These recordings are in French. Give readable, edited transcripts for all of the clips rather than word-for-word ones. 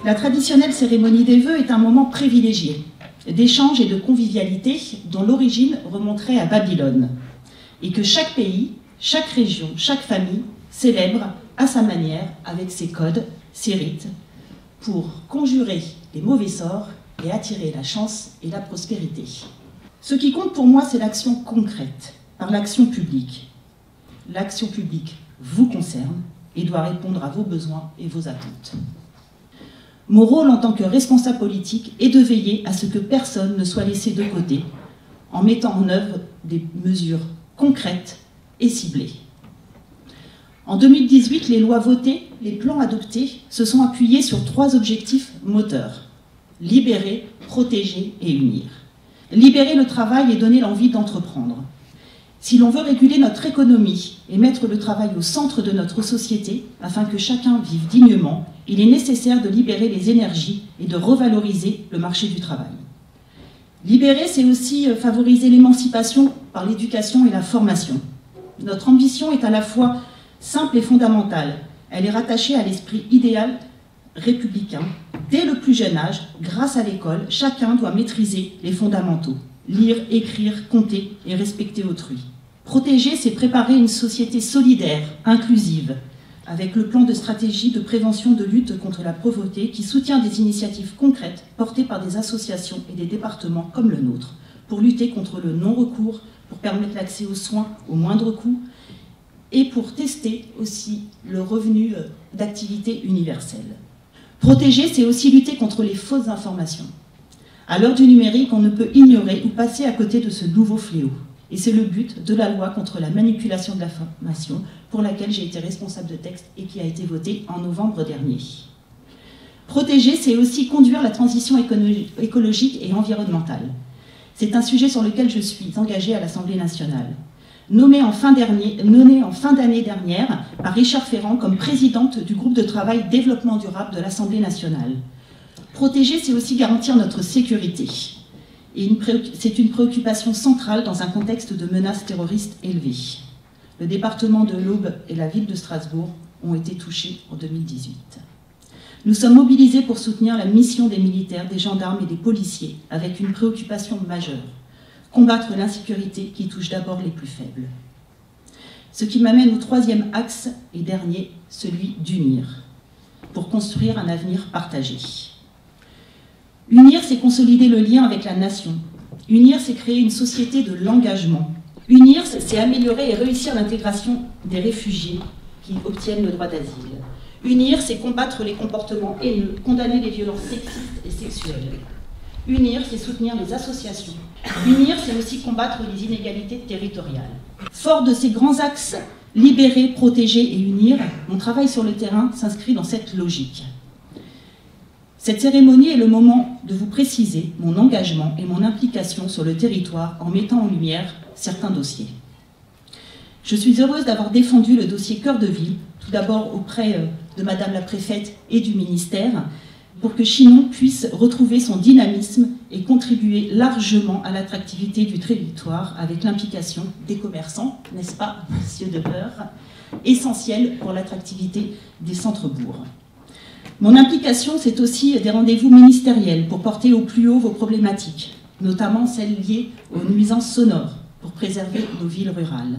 La traditionnelle cérémonie des vœux est un moment privilégié d'échange et de convivialité dont l'origine remonterait à Babylone et que chaque pays, chaque région, chaque famille célèbre à sa manière avec ses codes, ses rites pour conjurer les mauvais sorts et attirer la chance et la prospérité. Ce qui compte pour moi, c'est l'action concrète, par l'action publique. L'action publique vous concerne et doit répondre à vos besoins et vos attentes. Mon rôle en tant que responsable politique est de veiller à ce que personne ne soit laissé de côté en mettant en œuvre des mesures concrètes et ciblées. En 2018, les lois votées, les plans adoptés se sont appuyés sur 3 objectifs moteurs: libérer, protéger et unir. Libérer le travail et donner l'envie d'entreprendre. Si l'on veut réguler notre économie et mettre le travail au centre de notre société, afin que chacun vive dignement, il est nécessaire de libérer les énergies et de revaloriser le marché du travail. Libérer, c'est aussi favoriser l'émancipation par l'éducation et la formation. Notre ambition est à la fois simple et fondamentale. Elle est rattachée à l'esprit idéal républicain. Dès le plus jeune âge, grâce à l'école, chacun doit maîtriser les fondamentaux. Lire, écrire, compter et respecter autrui. Protéger, c'est préparer une société solidaire, inclusive, avec le plan de stratégie de prévention de lutte contre la pauvreté qui soutient des initiatives concrètes portées par des associations et des départements comme le nôtre, pour lutter contre le non-recours, pour permettre l'accès aux soins au moindre coût et pour tester aussi le revenu d'activité universelle. Protéger, c'est aussi lutter contre les fausses informations. À l'heure du numérique, on ne peut ignorer ou passer à côté de ce nouveau fléau. Et c'est le but de la loi contre la manipulation de l'information, pour laquelle j'ai été responsable de texte et qui a été votée en novembre dernier. Protéger, c'est aussi conduire la transition écologique et environnementale. C'est un sujet sur lequel je suis engagée à l'Assemblée nationale. Nommée en fin d'année dernière par Richard Ferrand comme présidente du groupe de travail développement durable de l'Assemblée nationale. Protéger, c'est aussi garantir notre sécurité. Et c'est une préoccupation centrale dans un contexte de menaces terroristes élevées. Le département de l'Aube et la ville de Strasbourg ont été touchés en 2018. Nous sommes mobilisés pour soutenir la mission des militaires, des gendarmes et des policiers, avec une préoccupation majeure: combattre l'insécurité qui touche d'abord les plus faibles. Ce qui m'amène au 3e axe et dernier, celui d'unir, pour construire un avenir partagé. Unir, c'est consolider le lien avec la nation. Unir, c'est créer une société de l'engagement. Unir, c'est améliorer et réussir l'intégration des réfugiés qui obtiennent le droit d'asile. Unir, c'est combattre les comportements haineux, condamner les violences sexistes et sexuelles. Unir, c'est soutenir les associations. Unir, c'est aussi combattre les inégalités territoriales. Fort de ces grands axes, libérer, protéger et unir, mon travail sur le terrain s'inscrit dans cette logique. Cette cérémonie est le moment de vous préciser mon engagement et mon implication sur le territoire en mettant en lumière certains dossiers. Je suis heureuse d'avoir défendu le dossier Cœur de Ville, tout d'abord auprès de Madame la Préfète et du ministère, pour que Chinon puisse retrouver son dynamisme et contribuer largement à l'attractivité du territoire avec l'implication des commerçants, n'est-ce pas, monsieur Debeur, essentiel pour l'attractivité des centres-bourgs. Mon implication, c'est aussi des rendez-vous ministériels pour porter au plus haut vos problématiques, notamment celles liées aux nuisances sonores, pour préserver nos villes rurales.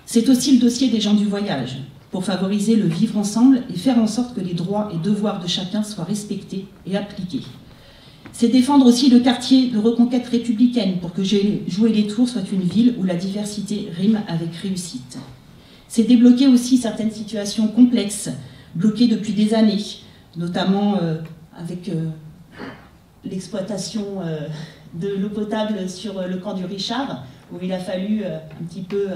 C'est aussi le dossier des gens du voyage, pour favoriser le vivre ensemble et faire en sorte que les droits et devoirs de chacun soient respectés et appliqués. C'est défendre aussi le quartier de reconquête républicaine pour que Joué-les-Tours soit une ville où la diversité rime avec réussite. C'est débloquer aussi certaines situations complexes, bloquées depuis des années, notamment avec l'exploitation de l'eau potable sur le camp du Richard, où il a fallu un petit peu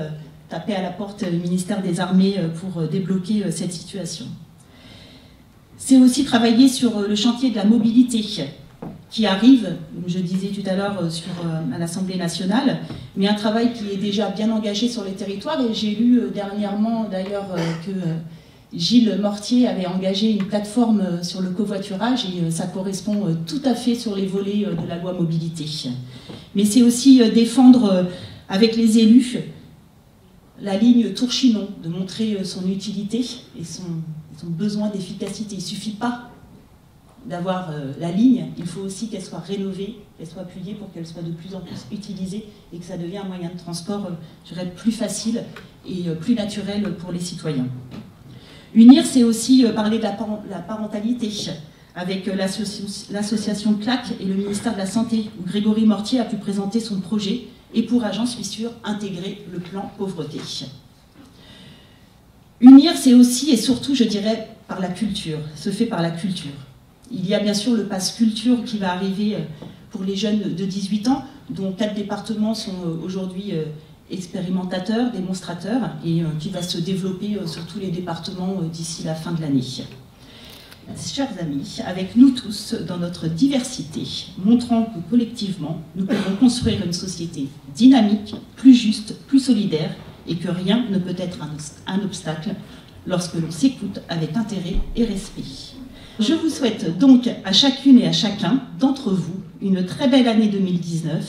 taper à la porte du ministère des Armées pour débloquer cette situation. C'est aussi travailler sur le chantier de la mobilité qui arrive, comme je disais tout à l'heure, à l'Assemblée nationale, mais un travail qui est déjà bien engagé sur les territoires. Et j'ai lu dernièrement d'ailleurs que Gilles Mortier avait engagé une plateforme sur le covoiturage et ça correspond tout à fait sur les volets de la loi mobilité. Mais c'est aussi défendre avec les élus la ligne Tours-Chinon, de montrer son utilité et son besoin d'efficacité. Il ne suffit pas d'avoir la ligne, il faut aussi qu'elle soit rénovée, qu'elle soit appuyée pour qu'elle soit de plus en plus utilisée et que ça devienne un moyen de transport, je dirais, plus facile et plus naturel pour les citoyens. Unir, c'est aussi parler de la parentalité, avec l'association CLAC et le ministère de la Santé, où Grégory Mortier a pu présenter son projet et pourra, j'en suis sûre, intégrer le plan pauvreté. Unir, c'est aussi et surtout, je dirais, par la culture, se fait par la culture. Il y a bien sûr le pass culture qui va arriver pour les jeunes de 18 ans, dont 4 départements sont aujourd'hui expérimentateurs, démonstrateurs, et qui va se développer sur tous les départements d'ici la fin de l'année. Chers amis, avec nous tous, dans notre diversité, montrant que collectivement, nous pouvons construire une société dynamique, plus juste, plus solidaire, et que rien ne peut être un obstacle lorsque l'on s'écoute avec intérêt et respect. Je vous souhaite donc à chacune et à chacun d'entre vous une très belle année 2019,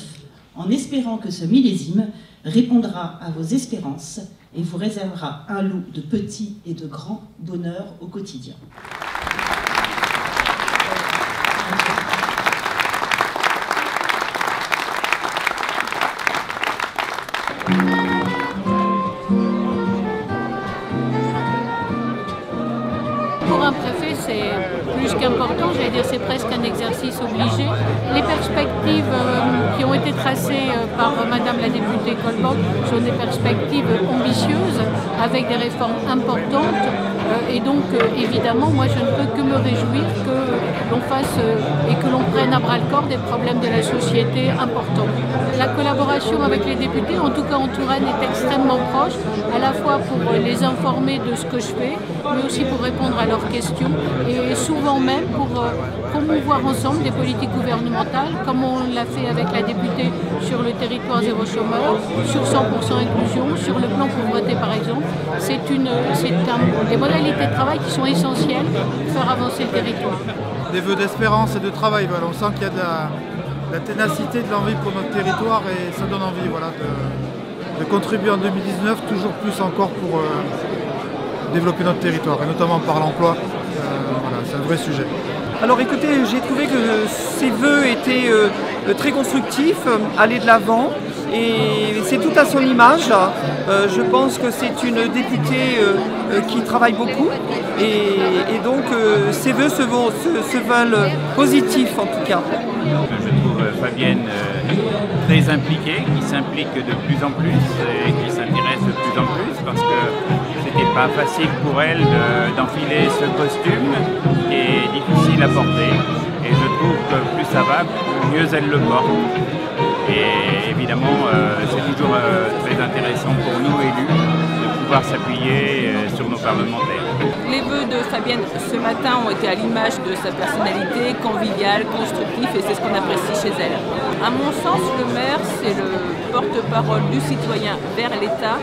en espérant que ce millésime répondra à vos espérances et vous réservera un lot de petits et de grands bonheurs au quotidien. Pour un préfet, c'est plus qu'important, j'allais dire c'est presque un exercice obligé. Les perspectives qui ont été tracées par Madame la députée Colbock sont des perspectives ambitieuses, avec des réformes importantes. Et donc, évidemment, moi je ne peux que me réjouir que l'on fasse et que l'on prenne à bras-le-corps des problèmes de la société importants. La collaboration avec les députés, en tout cas en Touraine, est extrêmement proche, à la fois pour les informer de ce que je fais, mais aussi pour répondre à leurs questions, et souvent même pour promouvoir ensemble des politiques gouvernementales, comme on l'a fait avec la députée sur le territoire zéro chômeur, sur 100% inclusion, sur le plan pauvreté par exemple. C'est des modalités de travail qui sont essentielles pour faire avancer le territoire. Des vœux d'espérance et de travail, voilà. On sent qu'il y a de la ténacité, de l'envie pour notre territoire et ça donne envie, voilà, de contribuer en 2019 toujours plus encore pour développer notre territoire et notamment par l'emploi. Voilà, c'est un vrai sujet. Alors écoutez, j'ai trouvé que ces vœux étaient très constructifs, aller de l'avant, et c'est tout à son image. Je pense que c'est une députée qui travaille beaucoup, et donc ces vœux se veulent positifs en tout cas. Je trouve Fabienne très impliquée, qui s'implique de plus en plus et qui s'intéresse de plus en plus parce que c'était pas facile pour elle d'enfiler ce costume qui est difficile à porter. Et je trouve que plus ça va, mieux elle le porte. Et évidemment, c'est toujours très intéressant pour nous élus de pouvoir s'appuyer sur nos parlementaires. Les vœux de Fabienne ce matin ont été à l'image de sa personnalité, conviviale, constructive, et c'est ce qu'on apprécie chez elle. À mon sens, le maire, c'est le porte-parole du citoyen vers l'État,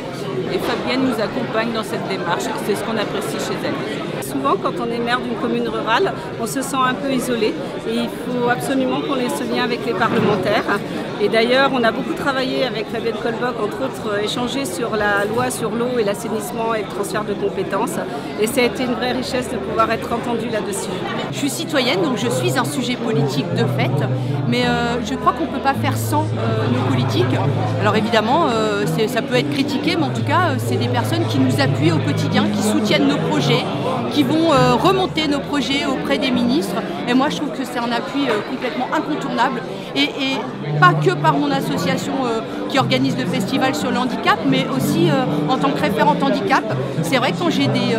et Fabienne nous accompagne dans cette démarche, c'est ce qu'on apprécie chez elle. Souvent, quand on est maire d'une commune rurale, on se sent un peu isolé et il faut absolument qu'on ait ce lien avec les parlementaires. Et d'ailleurs, on a beaucoup travaillé avec Fabienne Colbock, entre autres, échangé sur la loi sur l'eau et l'assainissement et le transfert de compétences. Et ça a été une vraie richesse de pouvoir être entendu là-dessus. Je suis citoyenne, donc je suis un sujet politique de fait, mais je crois qu'on ne peut pas faire sans nos politiques. Alors évidemment, ça peut être critiqué, mais en tout cas, c'est des personnes qui nous appuient au quotidien, qui soutiennent nos projets, qui vont remonter nos projets auprès des ministres. Et moi, je trouve que c'est un appui complètement incontournable. Et pas que par mon association qui organise le festival sur le handicap, mais aussi en tant que référente handicap. C'est vrai que quand j'ai des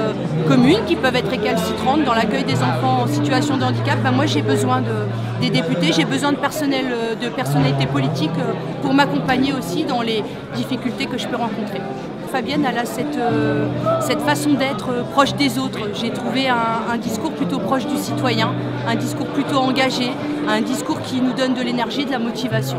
communes qui peuvent être récalcitrantes dans l'accueil des enfants en situation de handicap, moi j'ai besoin des députés, j'ai besoin de personnalités politiques pour m'accompagner aussi dans les difficultés que je peux rencontrer. Fabienne, elle a cette façon d'être proche des autres. J'ai trouvé un discours plutôt proche du citoyen, un discours plutôt engagé, un discours qui nous donne de l'énergie, de la motivation.